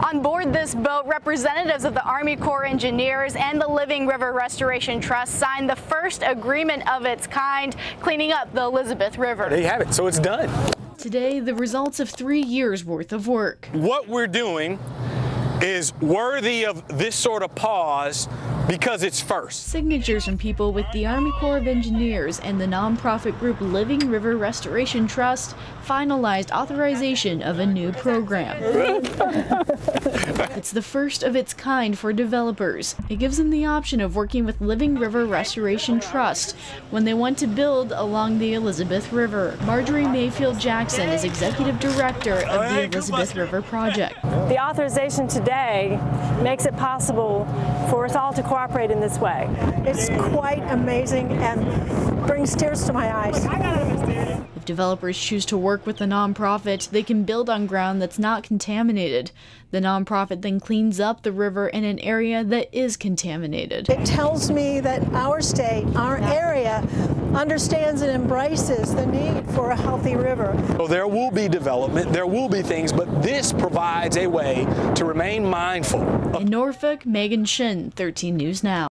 On board this boat, representatives of the Army Corps of Engineers and the Living River Restoration Trust signed the first agreement of its kind, cleaning up the Elizabeth River. There you have it, so it's done. Today, the results of 3 years worth of work. What we're doing is worthy of this sort of pause because it's first. Signatures from people with the Army Corps of Engineers and the nonprofit group Living River Restoration Trust finalized authorization of a new program. It's the first of its kind for developers. It gives them the option of working with Living River Restoration Trust when they want to build along the Elizabeth River. Marjorie Mayfield Jackson is executive director of the Elizabeth River Project. The authorization today makes it possible for us all to cooperate in this way. It's quite amazing and brings tears to my eyes. If developers choose to work with the nonprofit, they can build on ground that's not contaminated. The nonprofit then cleans up the river in an area that is contaminated. It tells me that our state, our area, understands and embraces the need for a healthy river. So there will be development, there will be things, but this provides a way to remain mindful. In Norfolk, Megan Shin, 13 News Now.